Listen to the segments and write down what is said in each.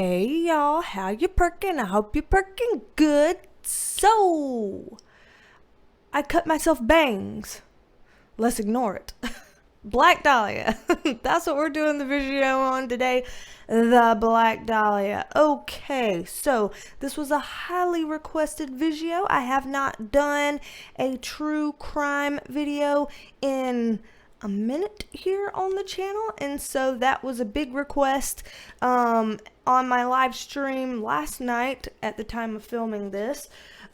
Hey y'all, how you perking? I hope you're perking good. So, I cut myself bangs. Let's ignore it. Black Dahlia. That's what we're doing the video on today. The Black Dahlia. Okay, so this was a highly requested video. I have not done a true crime video in a minute here on the channel, and so that was a big request on my live stream last night at the time of filming this.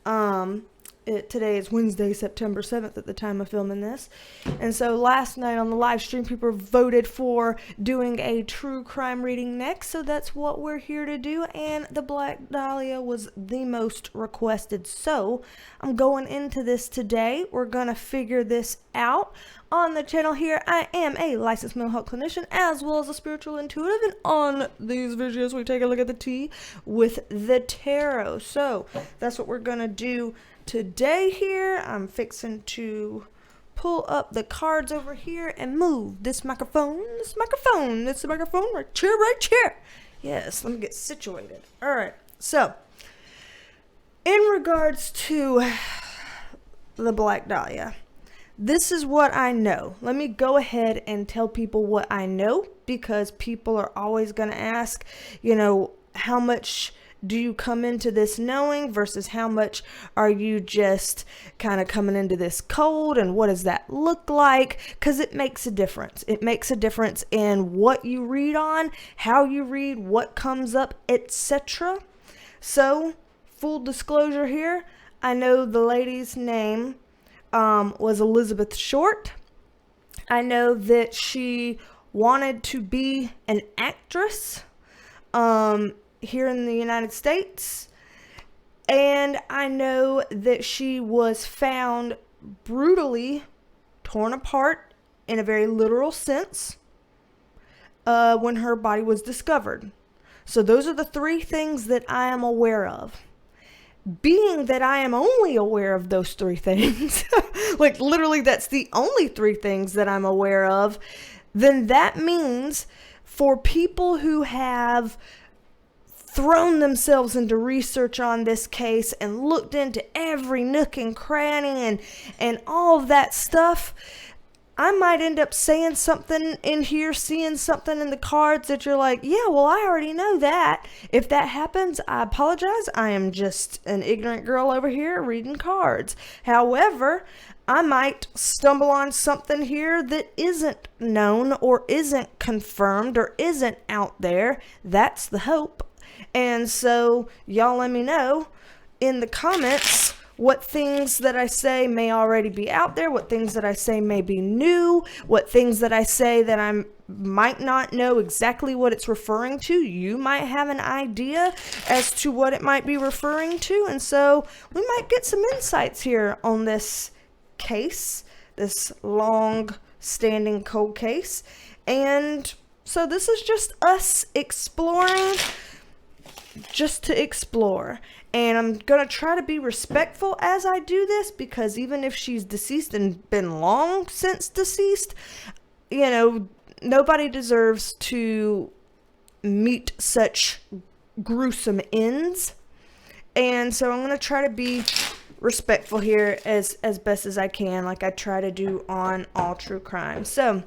Today is Wednesday, September 7th at the time of filming this. And so last night on the live stream, people voted for doing a true crime reading next. So that's what we're here to do. And the Black Dahlia was the most requested. So I'm going into this today. We're going to figure this out. On the channel here, I am a licensed mental health clinician as well as a spiritual intuitive. And on these videos, we take a look at the tea with the tarot. So that's what we're going to do today here. I'm fixing to pull up the cards over here and move this microphone right here. Yes, let me get situated. All right, so in regards to the Black Dahlia, this is what I know. Let me go ahead and tell people what I know, because people are always going to ask, how much do you come into this knowing versus how much are you just kind of coming into this cold, and what does that look like? Because it makes a difference. It makes a difference in what you read on, how you read, what comes up, etc. So, full disclosure here, I know the lady's name was Elizabeth Short. I know that she wanted to be an actress here in the United States, and I know that she was found brutally torn apart in a very literal sense when her body was discovered. So those are the three things that I am aware of. Being that I am only aware of those three things, like literally that's the only three things that I'm aware of, then that means for people who have thrown themselves into research on this case and looked into every nook and cranny and all of that stuff, I might end up saying something in here, seeing something in the cards that you're like, yeah, well, I already know that. If that happens, I apologize. I am just an ignorant girl over here reading cards. However, I might stumble on something here that isn't known or isn't confirmed or isn't out there. That's the hope. And so y'all let me know in the comments what things that I say may already be out there, what things that I say may be new, what things that I say that I might not know exactly what it's referring to. You might have an idea as to what it might be referring to. And so we might get some insights here on this case, this long-standing cold case. And so this is just us exploring, just to explore. And I'm going to try to be respectful as I do this, because even if she's deceased and been long since deceased, nobody deserves to meet such gruesome ends. And so I'm going to try to be respectful here as best as I can, like I try to do on all true crime. So,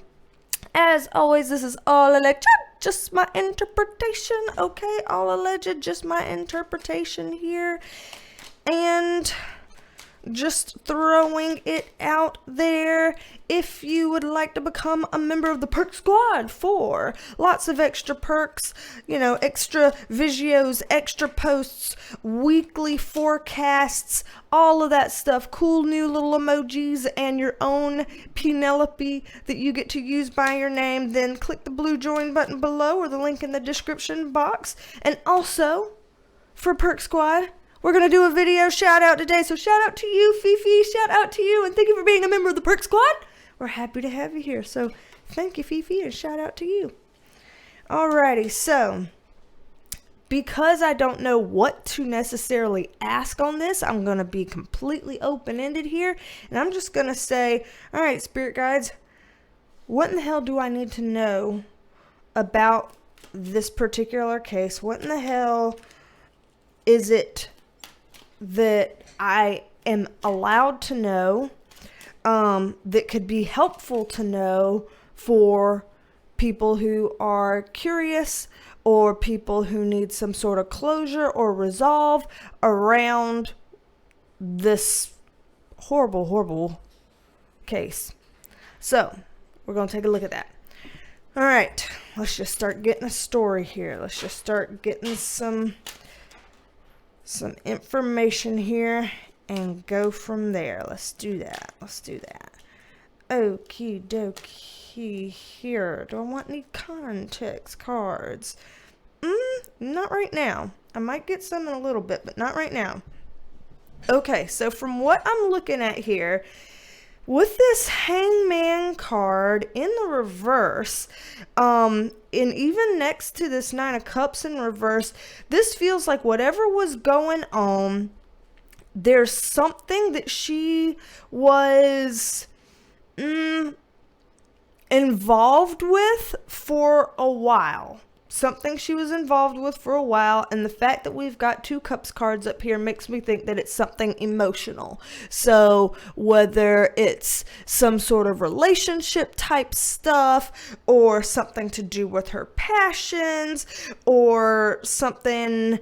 as always, this is all alleged, just my interpretation, okay? All alleged, just my interpretation here. And just throwing it out there, if you would like to become a member of the Perk Squad for lots of extra perks, extra videos, extra posts, weekly forecasts, all of that stuff, cool new little emojis, and your own Penelope that you get to use by your name, then click the blue join button below or the link in the description box. And also, for Perk Squad, we're going to do a video shout out today. So shout out to you, Fifi. Shout out to you. And thank you for being a member of the Perk Squad. We're happy to have you here. So thank you, Fifi, and shout out to you. Alrighty. So because I don't know what to necessarily ask on this, I'm going to be completely open-ended here. And I'm just going to say, all right, spirit guides, what in the hell do I need to know about this particular case? What in the hell is it that I am allowed to know, that could be helpful to know for people who are curious or people who need some sort of closure or resolve around this horrible, horrible case? So we're going to take a look at that. All right, let's just start getting a story here. Let's just start getting some information here and go from there. Let's do that. Okie dokie. Here, do I want any context cards? Not right now. I might get some in a little bit, but not right now. Okay, so from what I'm looking at here, with this Hangman card in the reverse, and even next to this Nine of Cups in reverse, this feels like whatever was going on, there's something that she was involved with for a while. Something she was involved with for a while, and the fact that we've got 2 cups cards up here makes me think that it's something emotional. So whether it's some sort of relationship type stuff, or something to do with her passions, or something,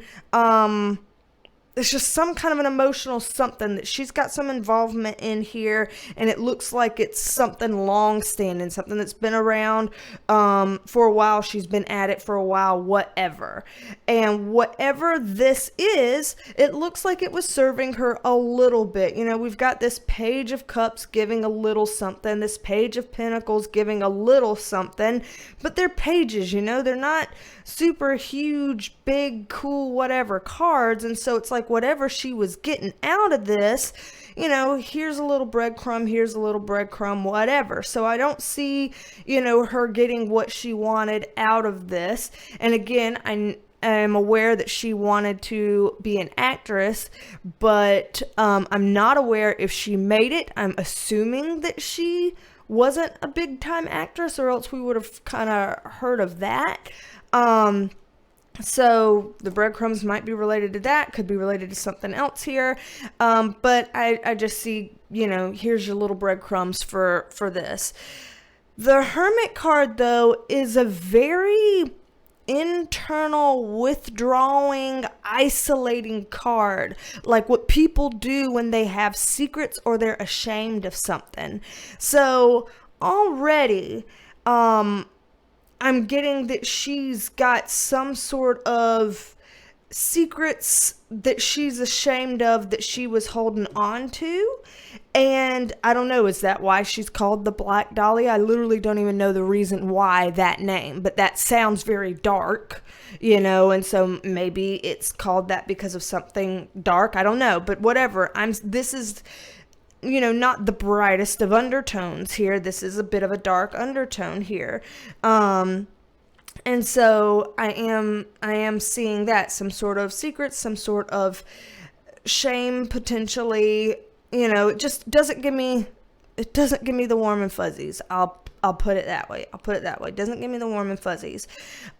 it's just some kind of an emotional something that she's got some involvement in here, and it looks like it's something long-standing, something that's been around for a while. She's been at it for a while, whatever. And whatever this is, it looks like it was serving her a little bit. You know, we've got this Page of Cups giving a little something, this Page of Pentacles giving a little something, but they're pages, you know, they're not super huge, big, cool, whatever cards, and so it's like whatever she was getting out of this, you know, here's a little breadcrumb, here's a little breadcrumb, whatever. So I don't see, you know, her getting what she wanted out of this. And again, I am aware that she wanted to be an actress, but I'm not aware if she made it. I'm assuming that she wasn't a big time actress, or else we would have kind of heard of that. So the breadcrumbs might be related to that, could be related to something else here. But I just see, you know, here's your little breadcrumbs for this. The Hermit card, though, is a very internal, withdrawing, isolating card, like what people do when they have secrets or they're ashamed of something. So already, I'm getting that she's got some sort of secrets that she's ashamed of that she was holding on to. And I don't know, is that why she's called the Black Dahlia? I literally don't even know the reason why that name, but that sounds very dark, you know, and so maybe it's called that because of something dark. I don't know, but whatever. This is, you know, not the brightest of undertones here. This is a bit of a dark undertone here. And so I am seeing that, some sort of secrets, some sort of shame potentially, you know. It just doesn't give me the warm and fuzzies. I'll put it that way. It doesn't give me the warm and fuzzies.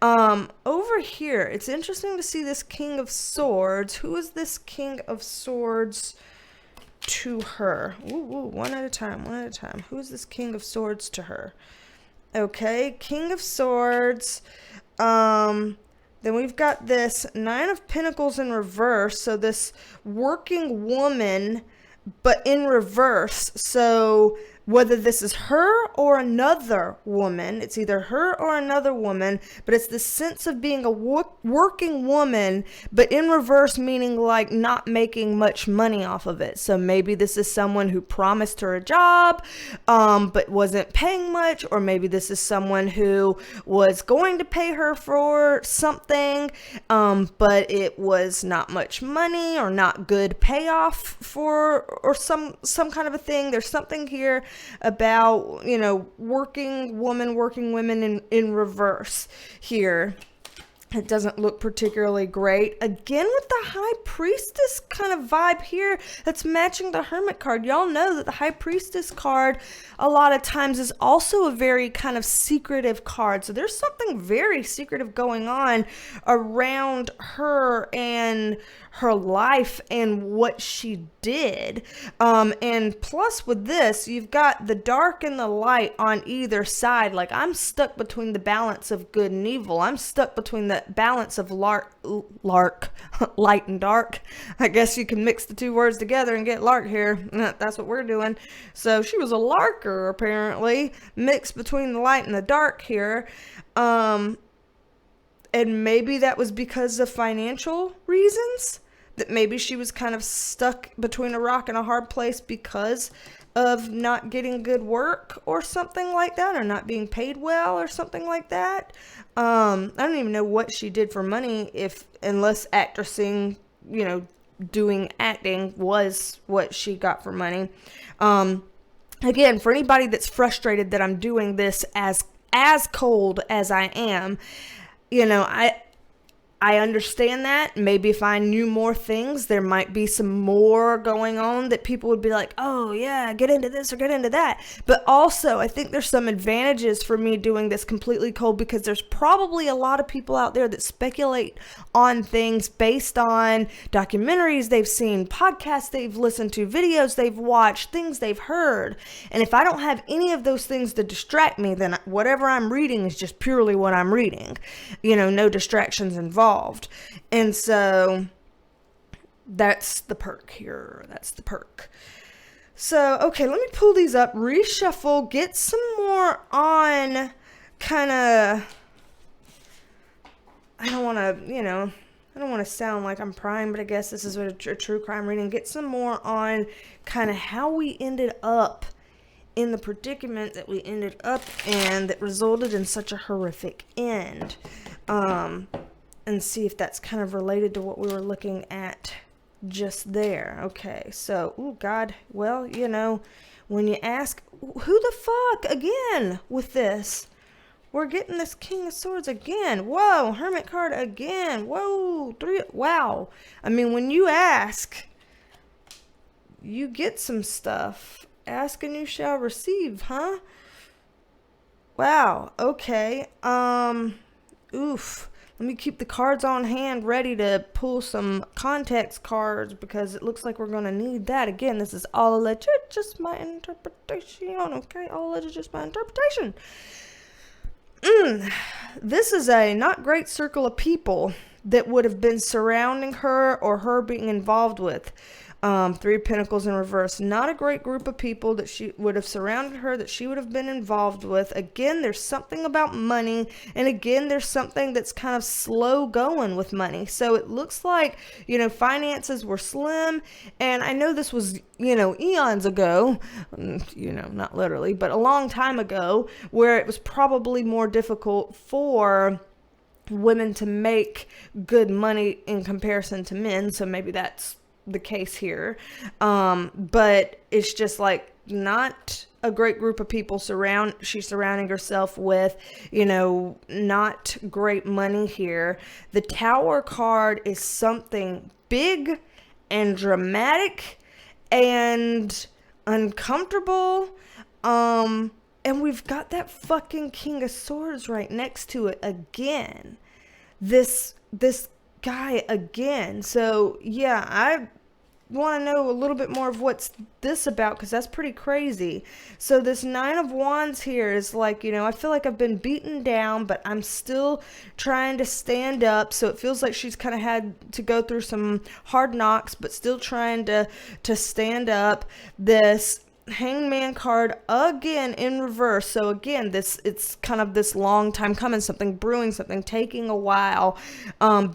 Over here, it's interesting to see this King of Swords. Who is this King of Swords to her? Ooh, one at a time. Who is this King of Swords to her? Okay, King of Swords. Then we've got this Nine of Pentacles in reverse. So this working woman, but in reverse. So whether this is her or another woman, it's either her or another woman, but it's the sense of being a working woman, but in reverse, meaning like not making much money off of it. So maybe this is someone who promised her a job, but wasn't paying much, or maybe this is someone who was going to pay her for something, but it was not much money or not good payoff for, or some kind of a thing. There's something here about, you know, working women in reverse here. It doesn't look particularly great. Again, with the High Priestess kind of vibe here, that's matching the Hermit card. Y'all know that the High Priestess card a lot of times is also a very kind of secretive card. So there's something very secretive going on around her and her life and what she did. And plus with this, you've got the dark and the light on either side. Like, I'm stuck between the balance of good and evil. I'm stuck between the balance of light and dark. I guess you can mix the two words together and get lark here. That's what we're doing. So she was a larker, apparently, mixed between the light and the dark here. And maybe that was because of financial reasons, that maybe she was kind of stuck between a rock and a hard place because of not getting good work or something like that, or not being paid well or something like that. I don't even know what she did for money, unless actressing, doing acting was what she got for money. Again, for anybody that's frustrated that I'm doing this as cold as I am, I understand that. Maybe if I knew more things, there might be some more going on that people would be like, oh yeah, get into this or get into that. But also, I think there's some advantages for me doing this completely cold, because there's probably a lot of people out there that speculate on things based on documentaries they've seen, podcasts they've listened to, videos they've watched, things they've heard. And if I don't have any of those things to distract me, then whatever I'm reading is just purely what I'm reading. No distractions involved. And so that's the perk here. That's the perk. So, okay, let me pull these up, reshuffle, get some more on kind of, I don't want to sound like I'm prying, but I guess this is what a true crime reading. Get some more on kind of how we ended up in the predicament that we ended up in that resulted in such a horrific end. And see if that's kind of related to what we were looking at just there. Okay, so, oh God, well, when you ask, who the fuck again with this? We're getting this King of Swords again. Whoa, Hermit card again. Whoa, wow. I mean, when you ask, you get some stuff. Ask and you shall receive, huh? Wow, okay. Oof. Let me keep the cards on hand ready to pull some context cards, because it looks like we're going to need that. Again, this is all alleged, just my interpretation, okay? All alleged, just my interpretation. This is a not great circle of people that would have been surrounding her or her being involved with. Three of Pentacles in reverse. Not a great group of people that she would have surrounded her, that she would have been involved with. Again, there's something about money. And again, there's something that's kind of slow going with money. So it looks like, finances were slim. And I know this was, eons ago, not literally, but a long time ago, where it was probably more difficult for women to make good money in comparison to men. So maybe that's the case here. But it's just like not a great group of people she's surrounding herself with, not great money here. The Tower card is something big and dramatic and uncomfortable. And we've got that fucking King of Swords right next to it again. This guy again. So yeah, I want to know a little bit more of what's this about, because that's pretty crazy. So this Nine of Wands here is like, I feel like I've been beaten down, but I'm still trying to stand up. So it feels like she's kind of had to go through some hard knocks, but still trying to stand up. This Hangman card again in reverse. So again, it's kind of this long time coming, something brewing, something taking a while,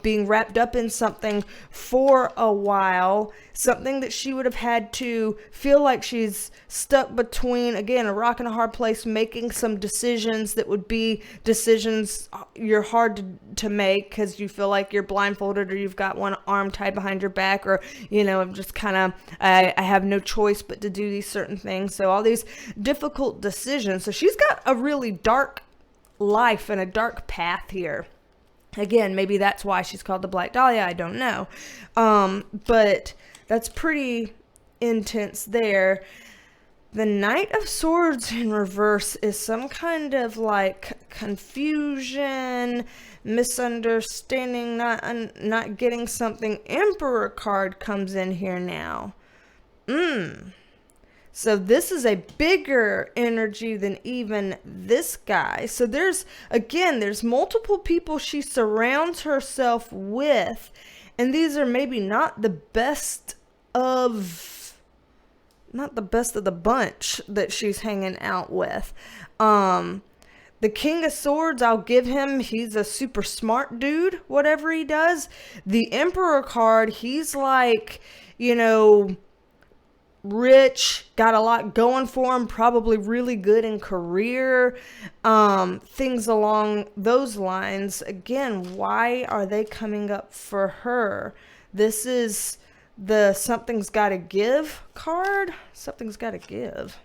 being wrapped up in something for a while, something that she would have had to feel like she's stuck between, again, a rock and a hard place, making some decisions that would be decisions you're hard to make because you feel like you're blindfolded, or you've got one arm tied behind your back, or I'm just kind of I have no choice but to do these certain things. So all these difficult decisions. So she's got a really dark life and a dark path here. Again, maybe that's why she's called the Black Dahlia. I don't know. But that's pretty intense there. The Knight of Swords in reverse is some kind of like confusion, misunderstanding, not getting something. Emperor card comes in here now. So this is a bigger energy than even this guy. So there's multiple people she surrounds herself with, and these are maybe not the best of the bunch that she's hanging out with. The King of Swords, I'll give him, he's a super smart dude, whatever he does. The Emperor card, he's like, rich, got a lot going for him, probably really good in career, things along those lines. Again, why are they coming up for her? This is the something's gotta give card. Something's gotta give.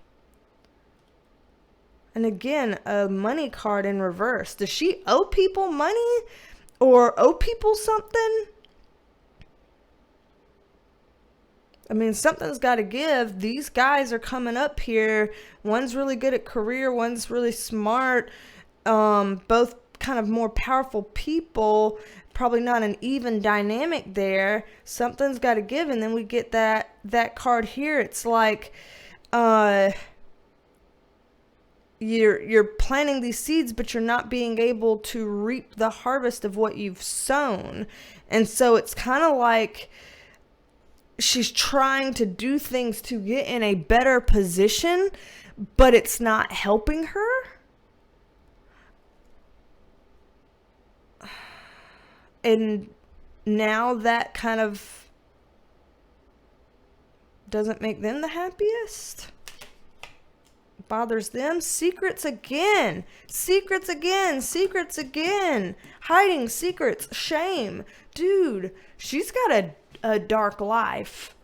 And again, a money card in reverse. Does she owe people money or owe people something? I mean, something's got to give. These guys are coming up here. One's really good at career. One's really smart. Both kind of more powerful people. Probably not an even dynamic there. Something's got to give. And then we get that card here. It's like you're planting these seeds, but you're not being able to reap the harvest of what you've sown. And so it's kind of like she's trying to do things to get in a better position, but it's not helping her. And now that kind of doesn't make them the happiest. Bothers them. Secrets again. Secrets again. Secrets again. Hiding secrets. Shame. Dude, she's got a dark life.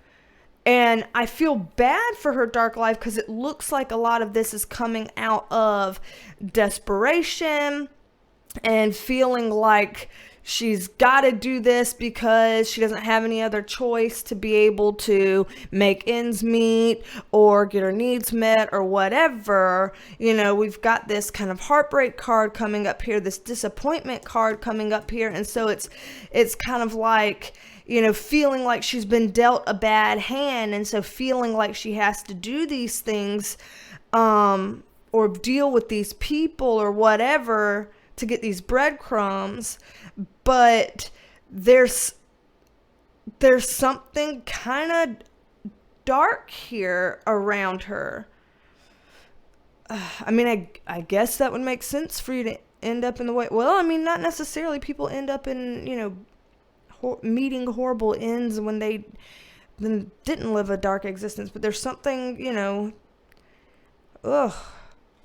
And I feel bad for her dark life because it looks like a lot of this is coming out of desperation and feeling like she's got to do this because she doesn't have any other choice to be able to make ends meet or get her needs met or whatever. We've got this kind of heartbreak card coming up here, this disappointment card coming up here. And so it's kind of like, feeling like she's been dealt a bad hand. And so feeling like she has to do these things or deal with these people or whatever to get these breadcrumbs. But there's something kind of dark here around her. I mean, I guess that would make sense for you to end up in the way. Well, I mean, not necessarily. People end up in, meeting horrible ends when they then didn't live a dark existence. But there's something,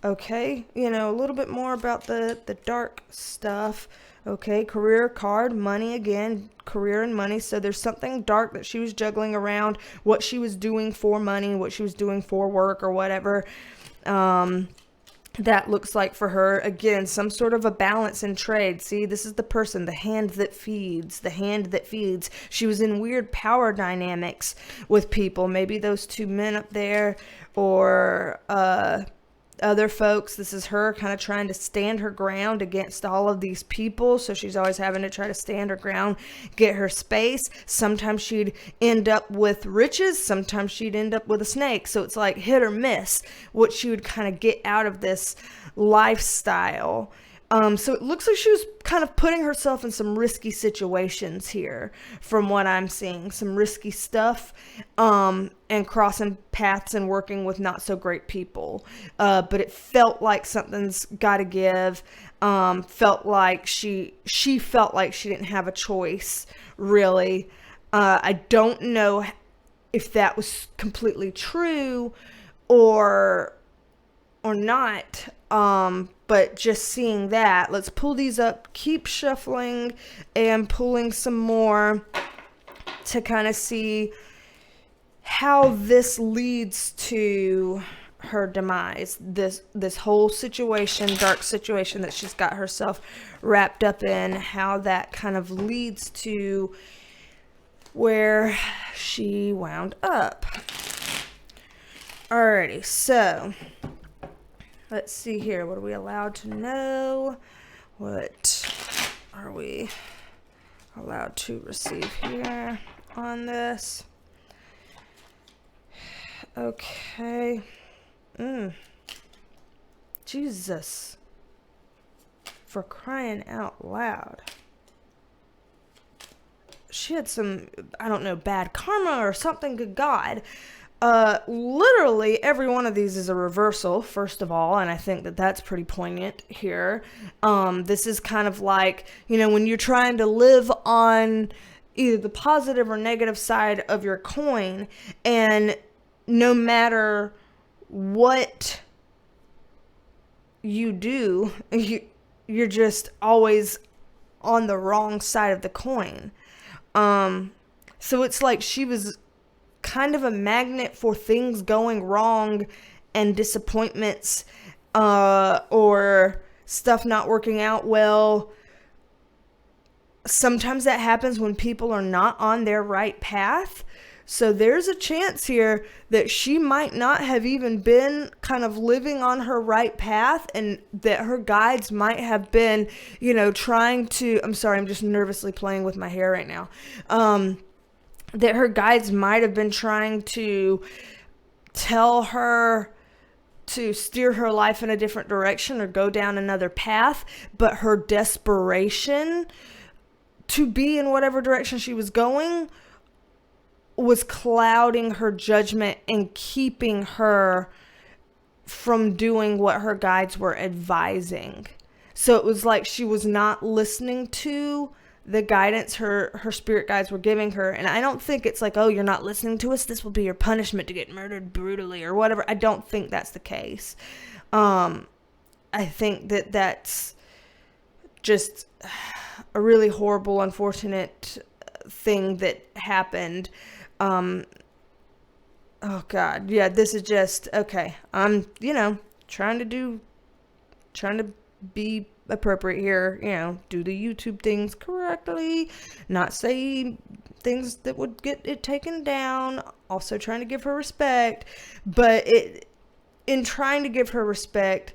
okay. A little bit more about the dark stuff. Okay, career card, money again, career and money. So there's something dark that she was juggling around, what she was doing for money, what she was doing for work or whatever. That looks like for her. Again, some sort of a balance in trade. See, this is the person, the hand that feeds, the hand that feeds. She was in weird power dynamics with people. Maybe those two men up there or other folks. This is her kind of trying to stand her ground against all of these people. So she's always having to try to stand her ground, get her space. Sometimes she'd end up with riches. Sometimes she'd end up with a snake. So it's like hit or miss what she would kind of get out of this lifestyle. So it looks like she was kind of putting herself in some risky situations here from what I'm seeing. Some risky stuff, and crossing paths and working with not so great people. But it felt like something's got to give. Felt like she felt like she didn't have a choice, really. I don't know if that was completely true or not. But just seeing that, let's pull these up, keep shuffling and pulling some more to kind of see how this leads to her demise. This whole situation, dark situation that she's got herself wrapped up in, how that kind of leads to where she wound up. Alrighty, so let's see here. What are we allowed to know? What are we allowed to receive here on this? Okay. Jesus. For crying out loud. She had some, I don't know, bad karma or something, good God. Literally every one of these is a reversal, first of all, and I think that that's pretty poignant here. This is kind of like, when you're trying to live on either the positive or negative side of your coin, and no matter what you do, you're just always on the wrong side of the coin. So it's like she was kind of a magnet for things going wrong and disappointments, or stuff not working out well. Sometimes that happens when people are not on their right path. So there's a chance here that she might not have even been kind of living on her right path, and that her guides might have been, trying to, I'm sorry, I'm just nervously playing with my hair right now. That her guides might have been trying to tell her to steer her life in a different direction or go down another path, but her desperation to be in whatever direction she was going was clouding her judgment and keeping her from doing what her guides were advising. So it was like she was not listening to the guidance her spirit guides were giving her. And I don't think it's like, oh, you're not listening to us, this will be your punishment to get murdered brutally or whatever. I don't think that's the case. I think that that's just a really horrible, unfortunate thing that happened. Oh God. Yeah, this is just, okay. I'm, trying to be appropriate here, do the YouTube things correctly, not say things that would get it taken down, also trying to give her respect, but in trying to give her respect,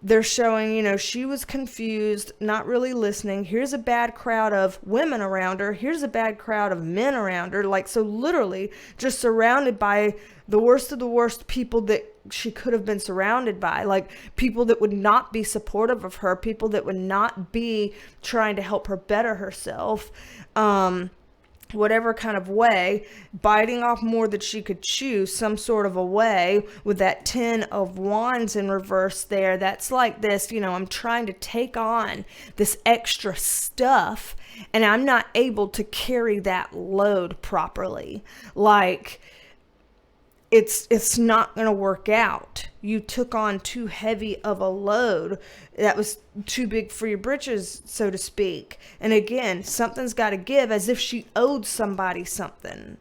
they're showing, she was confused, not really listening. Here's a bad crowd of women around her. Here's a bad crowd of men around her. Like, so literally just surrounded by the worst of the worst people that she could have been surrounded by. Like, people that would not be supportive of her, people that would not be trying to help her better herself. Whatever kind of way, biting off more than she could chew, some sort of a way, with that 10 of Wands in reverse there. That's like this, I'm trying to take on this extra stuff, and I'm not able to carry that load properly. Like, it's not going to work out. You took on too heavy of a load that was too big for your britches, so to speak. And again, something's got to give, as if she owed somebody something.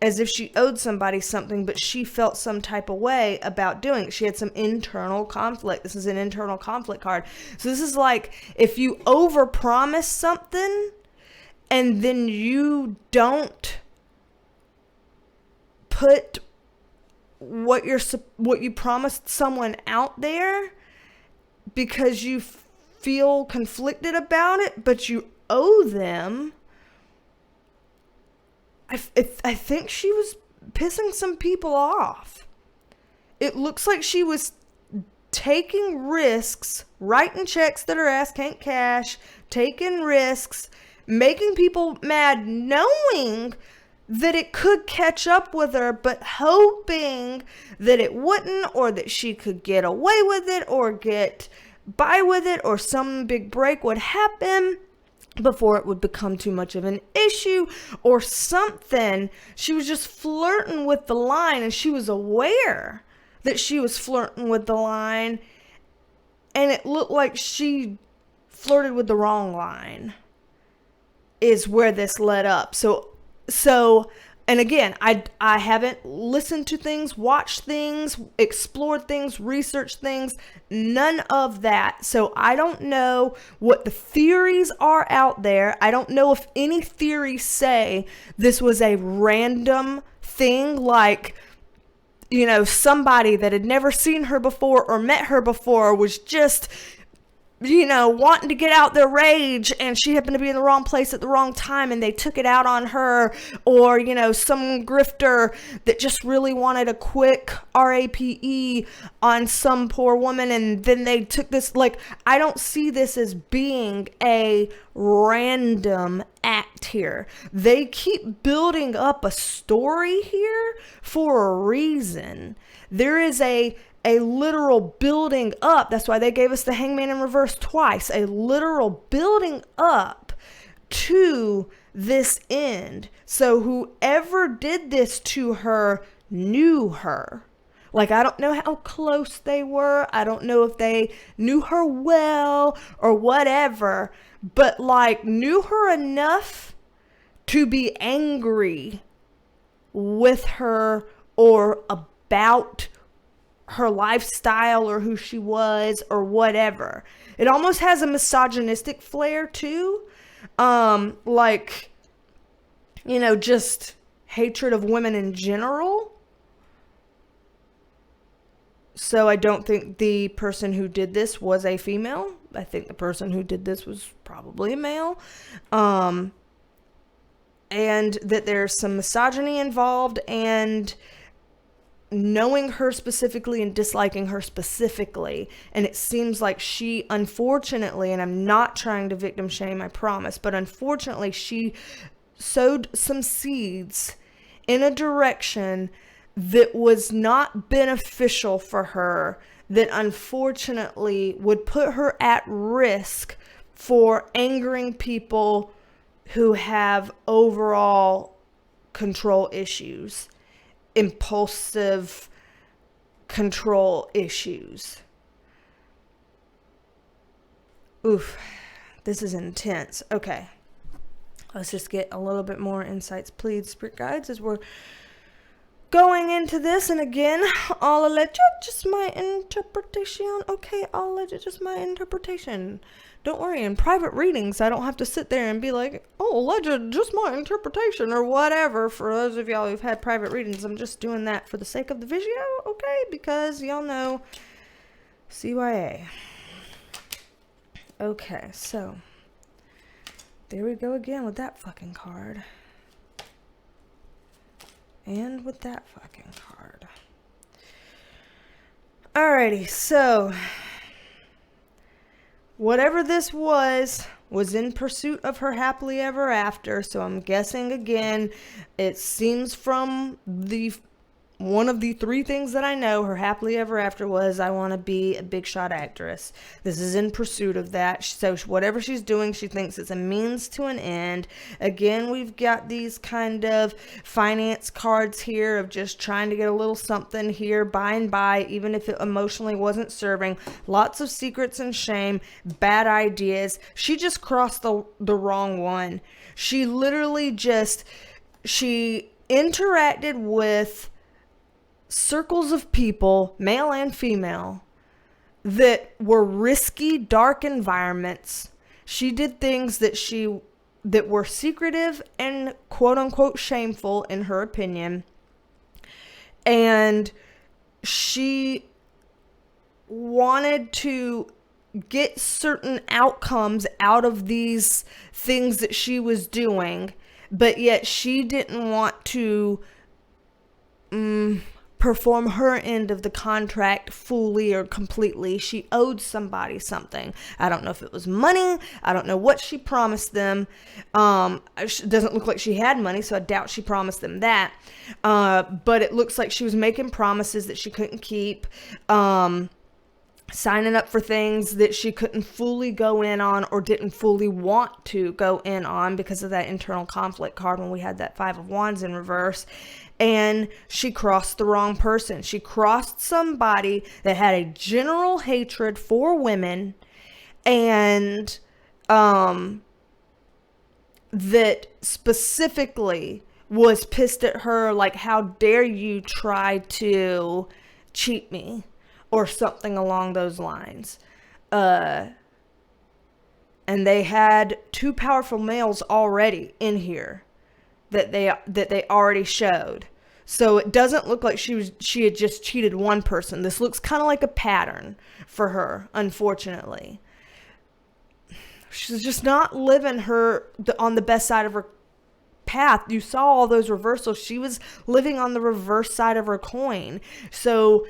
But she felt some type of way about doing it. She had some internal conflict. This is an internal conflict card. So this is like, if you overpromise something and then you don't put what you promised someone out there because you feel conflicted about it, but you owe them. I think she was pissing some people off. It looks like she was taking risks, writing checks that her ass can't cash, taking risks, making people mad, knowing that it could catch up with her, but hoping that it wouldn't, or that she could get away with it or get by with it, or some big break would happen before it would become too much of an issue or something. She was just flirting with the line, and she was aware that she was flirting with the line, and it looked like she flirted with the wrong line is where this led up. So And again, I haven't listened to things, watched things, explored things, researched things, none of that. So I don't know what the theories are out there. I don't know if any theories say this was a random thing, like, you know, somebody that had never seen her before or met her before was just, you know, wanting to get out their rage, and she happened to be in the wrong place at the wrong time and they took it out on her, or, you know, some grifter that just really wanted a quick RAPE on some poor woman, and then they took this. Like, I don't see this as being a random act here. They keep building up a story here for a reason. There is a literal building up. That's why they gave us the Hangman in reverse twice. A literal building up to this end. So whoever did this to her knew her. Like, I don't know how close they were. I don't know if they knew her well or whatever, but like knew her enough to be angry with her or about her lifestyle or who she was or whatever. It almost has a misogynistic flair too. Like, you know, just hatred of women in general. So I don't think the person who did this was a female. I think the person who did this was probably a male. And that there's some misogyny involved, and knowing her specifically and disliking her specifically. And it seems like she, unfortunately, and I'm not trying to victim shame, I promise, but unfortunately she sowed some seeds in a direction that was not beneficial for her, that unfortunately would put her at risk for angering people who have overall control issues, impulsive control issues. Oof, this is intense. Okay, let's just get a little bit more insights, please, spirit guides, as we're going into this. And again, I'll let you just my interpretation. Okay, I'll let you just my interpretation. Don't worry, in private readings, I don't have to sit there and be like, oh, legend, just my interpretation or whatever. For those of y'all who've had private readings, I'm just doing that for the sake of the video, okay? Because y'all know CYA. Okay, so there we go again with that fucking card. And with that fucking card. Alrighty, so whatever this was in pursuit of her happily ever after. So I'm guessing, again, it seems from the one of the three things that I know, her happily ever after was, I want to be a big shot actress. This is in pursuit of that. So whatever she's doing, she thinks it's a means to an end. Again, we've got these kind of finance cards here of just trying to get a little something here by and by, even if it emotionally wasn't serving. Lots of secrets and shame, bad ideas. She just crossed the wrong one. She literally she interacted with circles of people, male and female, that were risky, dark environments. She did things that were secretive and quote unquote shameful in her opinion. And she wanted to get certain outcomes out of these things that she was doing, but yet she didn't want to perform her end of the contract fully or completely. She owed somebody something. I don't know if it was money. I don't know what she promised them. It doesn't look like she had money, so I doubt she promised them that. But it looks like she was making promises that she couldn't keep. Signing up for things that she couldn't fully go in on or didn't fully want to go in on because of that internal conflict card when we had that Five of Wands in reverse. And she crossed the wrong person. She crossed somebody that had a general hatred for women and that specifically was pissed at her, like, how dare you try to cheat me, or something along those lines. And they had 2 powerful males already in here that they already showed. So it doesn't look like she had just cheated one person. This looks kind of like a pattern for her, unfortunately. She's just not living on the best side of her path. You saw all those reversals. She was living on the reverse side of her coin. So,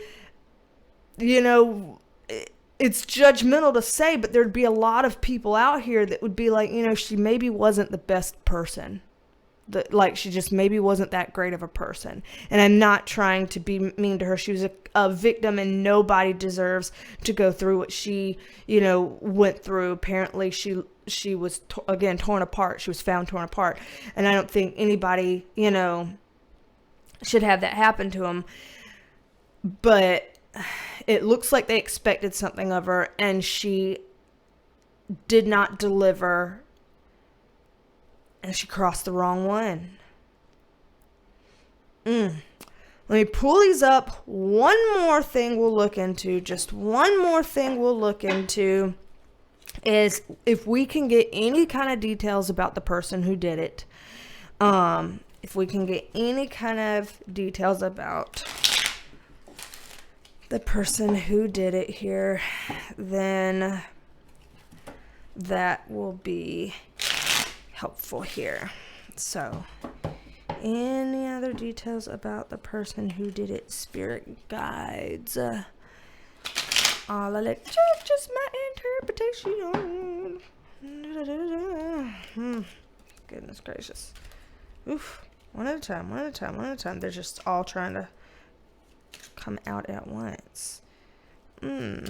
it's judgmental to say, but there'd be a lot of people out here that would be like, she maybe wasn't the best person. She just maybe wasn't that great of a person. And I'm not trying to be mean to her. She was a victim, and nobody deserves to go through what she, went through. Apparently she was, again, torn apart. She was found torn apart. And I don't think anybody, should have that happen to them. But it looks like they expected something of her, and she did not deliver. And she crossed the wrong one. Let me pull these up. One more thing we'll look into, just one more thing we'll look into, is if we can get any kind of details about the person who did it. If we can get any kind of details about the person who did it here, then that will be helpful here. So, any other details about the person who did it, spirit guides? I'll let you, just my interpretation. Goodness gracious. Oof. One at a time. They're just all trying to come out at once. Oh,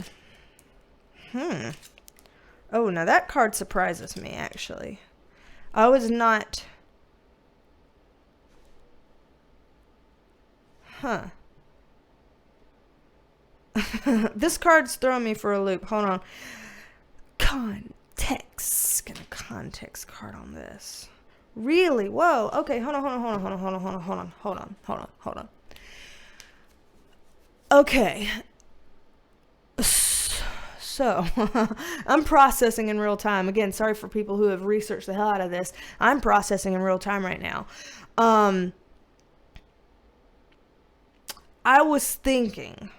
now that card surprises me, actually. I was not... This card's throwing me for a loop. Hold on. Context. Get a context card on this. Really? Whoa. Okay, hold on. Okay. So, I'm processing in real time. Again, sorry for people who have researched the hell out of this. I'm processing in real time right now. I was thinking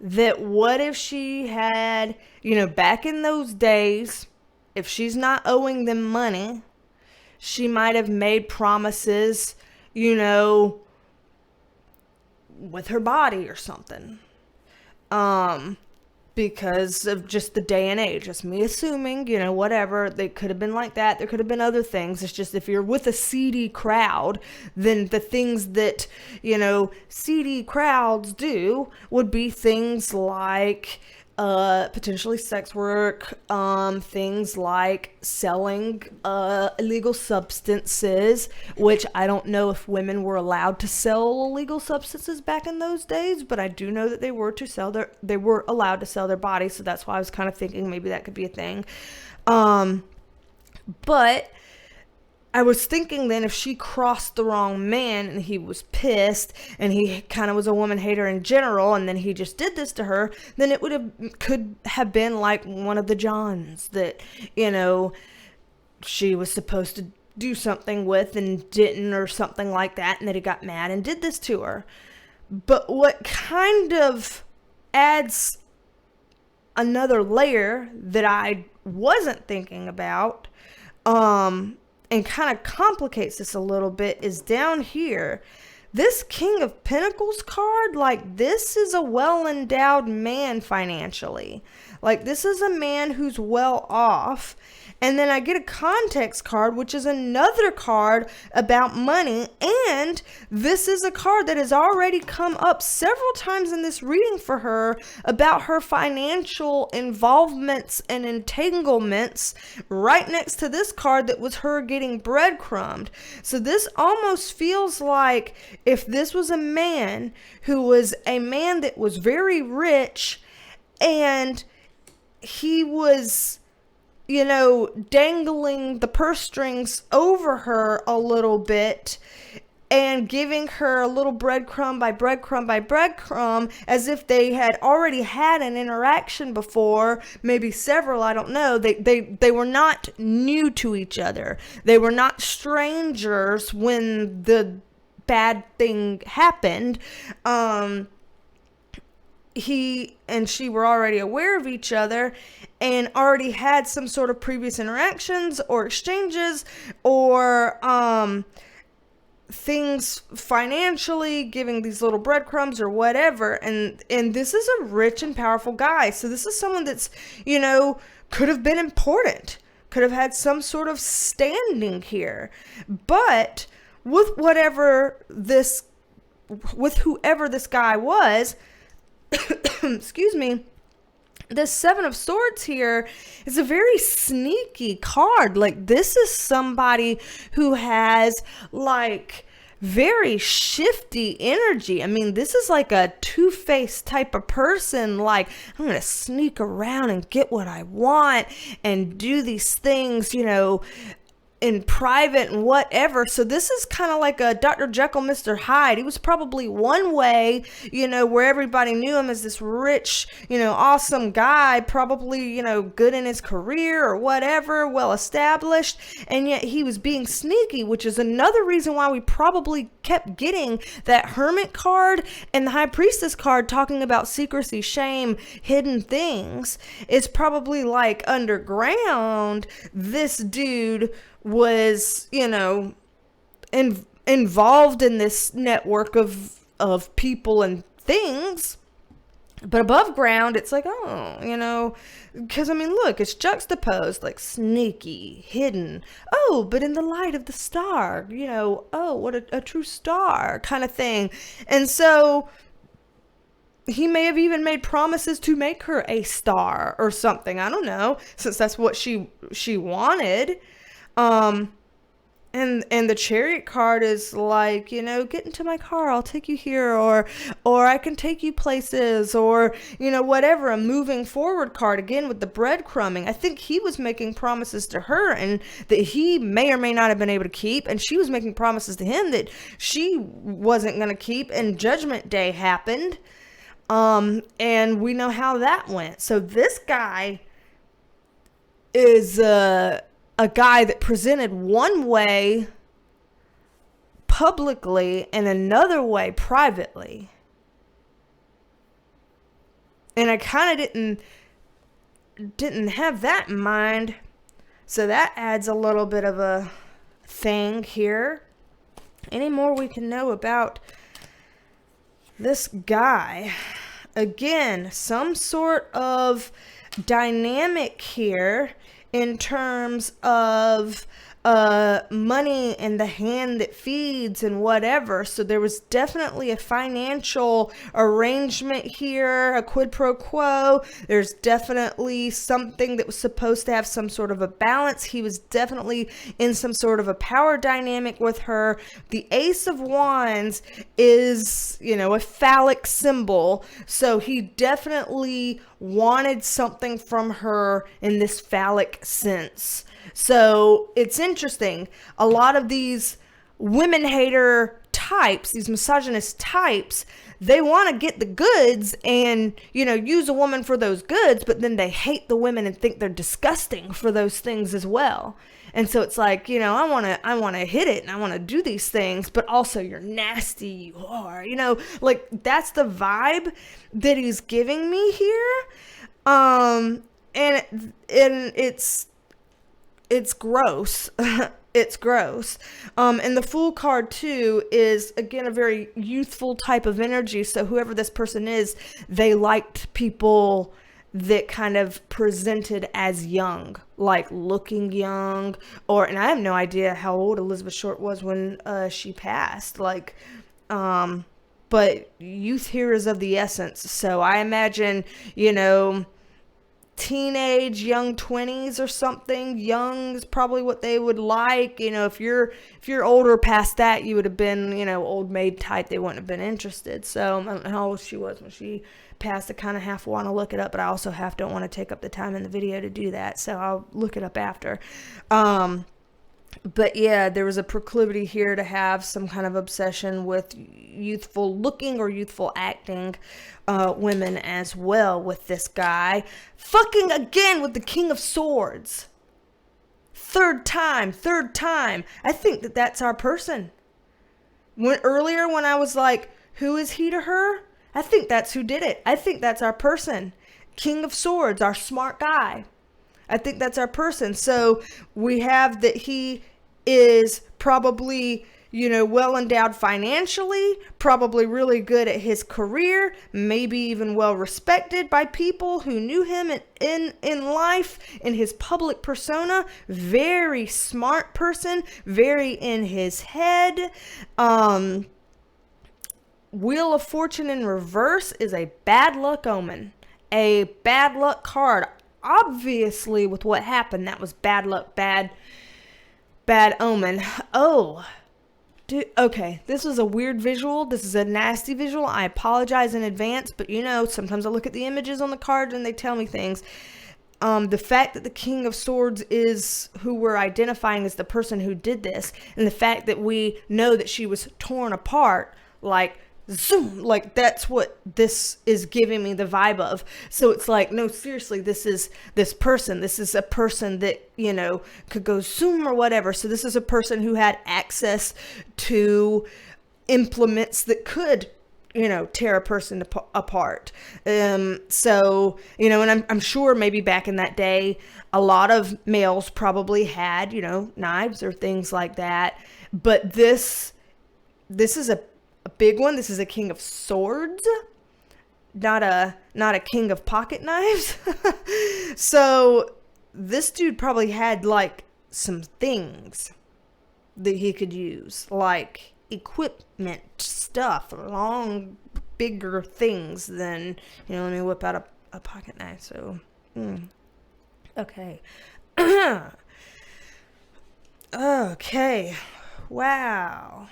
that what if she had, back in those days, if she's not owing them money, she might have made promises, with her body or something. Because of just the day and age. That's me assuming, whatever. They could have been like that. There could have been other things. It's just if you're with a seedy crowd, then the things that, seedy crowds do would be things like potentially sex work, things like selling illegal substances, which I don't know if women were allowed to sell illegal substances back in those days, but I do know that they were allowed to sell their bodies, so that's why I was kind of thinking maybe that could be a thing. But I was thinking then if she crossed the wrong man and he was pissed and he kind of was a woman hater in general and then he just did this to her, then it could have been like one of the Johns that, she was supposed to do something with and didn't, or something like that, and that he got mad and did this to her. But what kind of adds another layer that I wasn't thinking about, and kind of complicates this a little bit, is down here. This King of Pentacles card, this is a well-endowed man financially. This is a man who's well off. And then I get a context card, which is another card about money. And this is a card that has already come up several times in this reading for her about her financial involvements and entanglements, right next to this card that was her getting breadcrumbed. So this almost feels like if this was a man who was a man that was very rich and he was dangling the purse strings over her a little bit and giving her a little breadcrumb by breadcrumb by breadcrumb, as if they had already had an interaction before, maybe several, I don't know. They were not new to each other. They were not strangers when the bad thing happened. He and she were already aware of each other and already had some sort of previous interactions or exchanges, or things financially, giving these little breadcrumbs or whatever. And this is a rich and powerful guy. So this is someone that's, could have been important, could have had some sort of standing here. But with whoever this guy was, excuse me, the Seven of Swords here is a very sneaky card. Like, this is somebody who has, like, very shifty energy. I mean, this is like a two-faced type of person. Like, I'm going to sneak around and get what I want and do these things, in private and whatever. So this is kind of like a Dr. Jekyll, Mr. Hyde. He was probably one way, where everybody knew him as this rich, awesome guy, probably, good in his career or whatever, well established. And yet he was being sneaky, which is another reason why we probably kept getting that Hermit card and the High Priestess card talking about secrecy, shame, hidden things. It's probably like underground, this dude was, involved in this network of people and things. But above ground, it's like, because, look, it's juxtaposed, like sneaky, hidden. Oh, but in the light of the star, what a true star kind of thing. And so he may have even made promises to make her a star or something. I don't know, since that's what she wanted. And the Chariot card is like, get into my car, I'll take you here, or I can take you places, or, whatever. A moving forward card, again, with the breadcrumbing. I think he was making promises to her and that he may or may not have been able to keep, and she was making promises to him that she wasn't going to keep, and Judgment Day happened. And we know how that went. So this guy is, a guy that presented one way publicly and another way privately. And I kind of didn't have that in mind. So that adds a little bit of a thing here. Any more we can know about this guy? Again, some sort of dynamic here in terms of money and the hand that feeds and whatever. So there was definitely a financial arrangement here, a quid pro quo. There's definitely something that was supposed to have some sort of a balance. He was definitely in some sort of a power dynamic with her. The Ace of Wands is, a phallic symbol. So he definitely wanted something from her in this phallic sense. So it's interesting. A lot of these women hater types, these misogynist types, they want to get the goods and, use a woman for those goods, but then they hate the women and think they're disgusting for those things as well. And so it's like, I want to hit it and I want to do these things, but also you're nasty, you are, like that's the vibe that he's giving me here. And it's gross. It's gross. And the Fool card too is, again, a very youthful type of energy. So whoever this person is, they liked people that kind of presented as young, like looking young, and I have no idea how old Elizabeth Short was when she passed. But youth here is of the essence. So I imagine, teenage, young 20s or something. Young is probably what they would like. You know, if you're older past that, you would have been, you know, old maid type. They wouldn't have been interested. So I don't know how old she was when she passed. I kind of half want to look it up, but I also half don't want to take up the time in the video to do that. So I'll look it up after. But yeah, there was a proclivity here to have some kind of obsession with youthful looking or youthful acting women as well with this guy. Fucking again with the King of Swords. Third time. I think that that's our person. Earlier when I was like, who is he to her? I think that's who did it. I think that's our person. King of Swords, our smart guy. I think that's our person. So we have that he is probably, you know, well endowed financially, probably really good at his career, maybe even well respected by people who knew him in life, in his public persona. Very smart person, very in his head. Wheel of Fortune in reverse is a bad luck omen, a bad luck card. Obviously, with what happened, that was bad luck, bad omen. Oh, dude, okay, this was a weird visual. This is a nasty visual. I apologize in advance, but you know, sometimes I look at the images on the cards and they tell me things. The fact that the King of Swords is who we're identifying as the person who did this, and the fact that we know that she was torn apart, like, zoom, like that's what this is giving me the vibe of. So it's like, no, seriously, this is this person. This is a person that, you know, could go zoom or whatever. So this is a person who had access to implements that could, you know, tear a person apart. So, you know, and I'm sure maybe back in that day, a lot of males probably had, you know, knives or things like that. But this is a big one. This is a King of Swords, not a king of pocket knives. So this dude probably had like some things that he could use, like equipment stuff, long, bigger things than, you know, let me whip out a pocket knife. So, okay. Okay. Wow.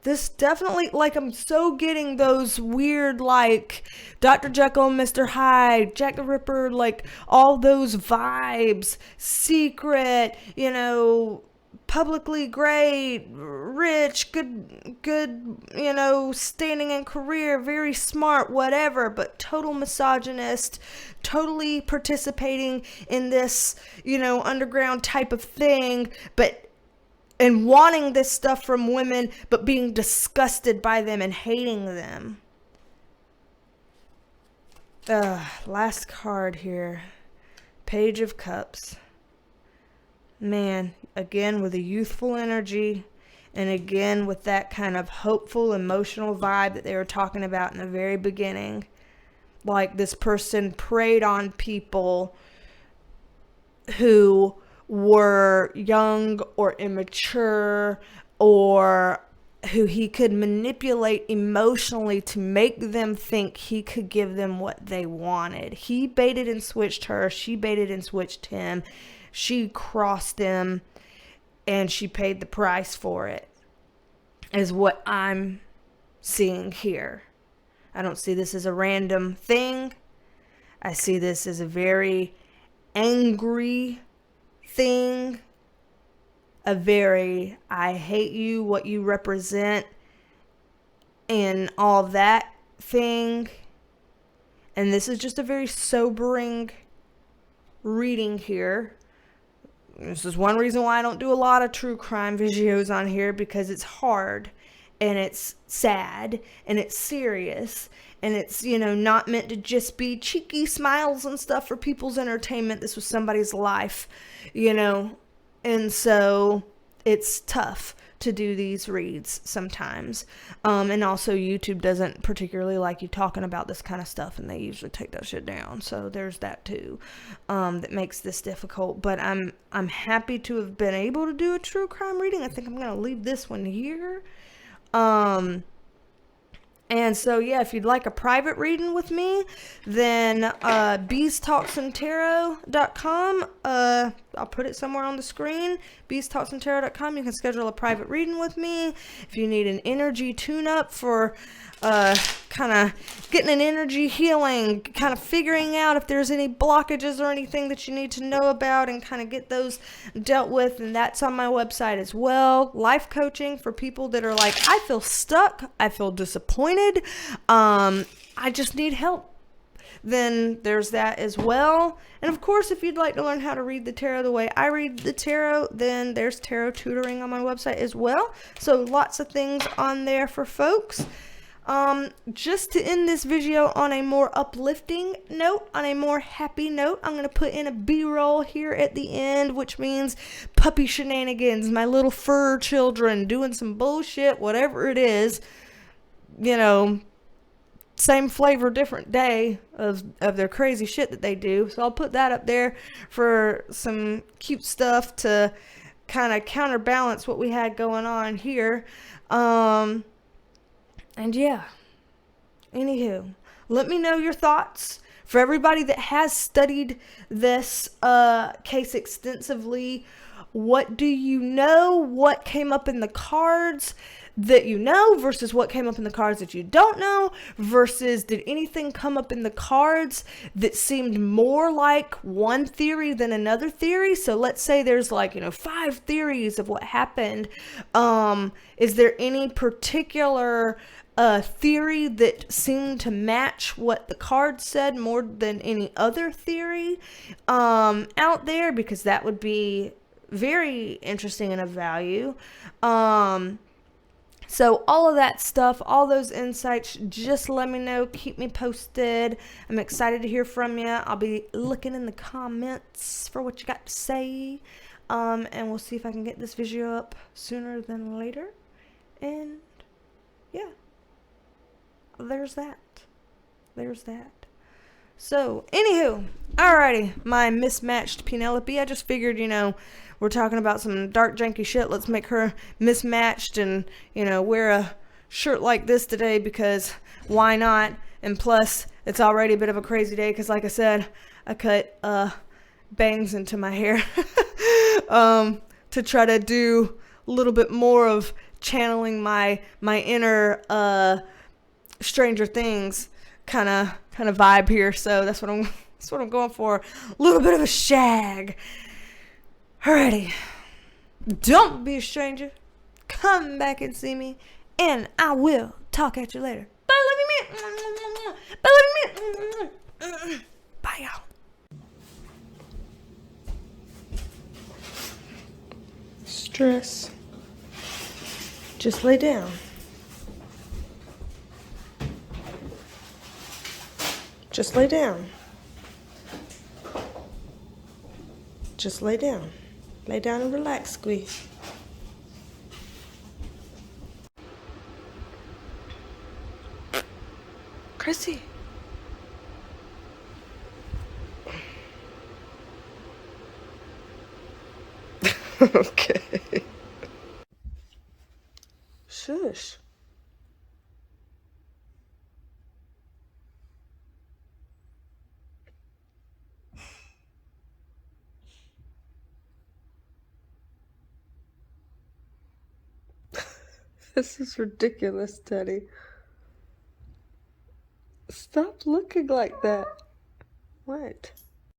This definitely, like, I'm so getting those weird, like, Dr. Jekyll and Mr. Hyde, Jack the Ripper, like, all those vibes, secret, you know, publicly great, rich, good, you know, standing in career, very smart, whatever, but total misogynist, totally participating in this, you know, underground type of thing, and wanting this stuff from women, but being disgusted by them and hating them. Last card here. Page of Cups. Man, again with a youthful energy, and again with that kind of hopeful, emotional vibe that they were talking about in the very beginning. Like this person preyed on people who were young or immature, or who he could manipulate emotionally to make them think he could give them what they wanted. He baited and switched her. She baited and switched him. She crossed him, and she paid the price for it, is what I'm seeing here. I don't see this as a random thing. I see this as a very angry thing, a very I hate you, what you represent, and all that thing. And this is just a very sobering reading here. This is one reason why I don't do a lot of true crime videos on here, because it's hard and it's sad and it's serious. And it's, you know, not meant to just be cheeky smiles and stuff for people's entertainment. This was somebody's life, you know. And so it's tough to do these reads sometimes. And also YouTube doesn't particularly like you talking about this kind of stuff, and they usually take that shit down. So there's that too, that makes this difficult. But I'm happy to have been able to do a true crime reading. I think I'm going to leave this one here. And so, yeah, if you'd like a private reading with me, then BeasTalksAndTarot.com. I'll put it somewhere on the screen. BeasTalksAndTarot.com. You can schedule a private reading with me. If you need an energy tune-up for kind of getting an energy healing, kind of figuring out if there's any blockages or anything that you need to know about and kind of get those dealt with, and that's on my website as well. Life coaching for people that are like, I feel stuck, I feel disappointed, I just need help. Then there's that as well. And of course, if you'd like to learn how to read the tarot the way I read the tarot, then there's tarot tutoring on my website as well. So lots of things on there for folks. Just to end this video on a more uplifting note, on a more happy note, I'm going to put in a B-roll here at the end, which means puppy shenanigans, my little fur children doing some bullshit, whatever it is, you know, same flavor, different day of their crazy shit that they do. So I'll put that up there for some cute stuff to kind of counterbalance what we had going on here. And yeah, anywho, let me know your thoughts. For everybody that has studied this case extensively, what do you know? What came up in the cards that you know versus what came up in the cards that you don't know, versus did anything come up in the cards that seemed more like one theory than another theory? So let's say there's like, 5 theories of what happened. Is there any particular theory that seemed to match what the card said more than any other theory out there? Because that would be very interesting and of value. So all of that stuff, all those insights, just let me know. Keep me posted. I'm excited to hear from you. I'll be looking in the comments for what you got to say. And we'll see if I can get this video up sooner than later. And yeah, there's that. So, anywho, alrighty, my mismatched Penelope. I just figured, we're talking about some dark, janky shit. Let's make her mismatched and, wear a shirt like this today, because why not? And plus, it's already a bit of a crazy day because, like I said, I cut bangs into my hair to try to do a little bit more of channeling my inner Stranger Things kind of vibe here. So that's what I'm going for. A little bit of a shag. Alrighty. Don't be a stranger. Come back and see me, and I will talk at you later. Bye, love you, man. Bye, y'all. Stress. Just lay down. Just lay down. Just lay down. Lay down and relax, squeeze. Chrissy. Okay. Shush. This is ridiculous, Teddy. Stop looking like that. What?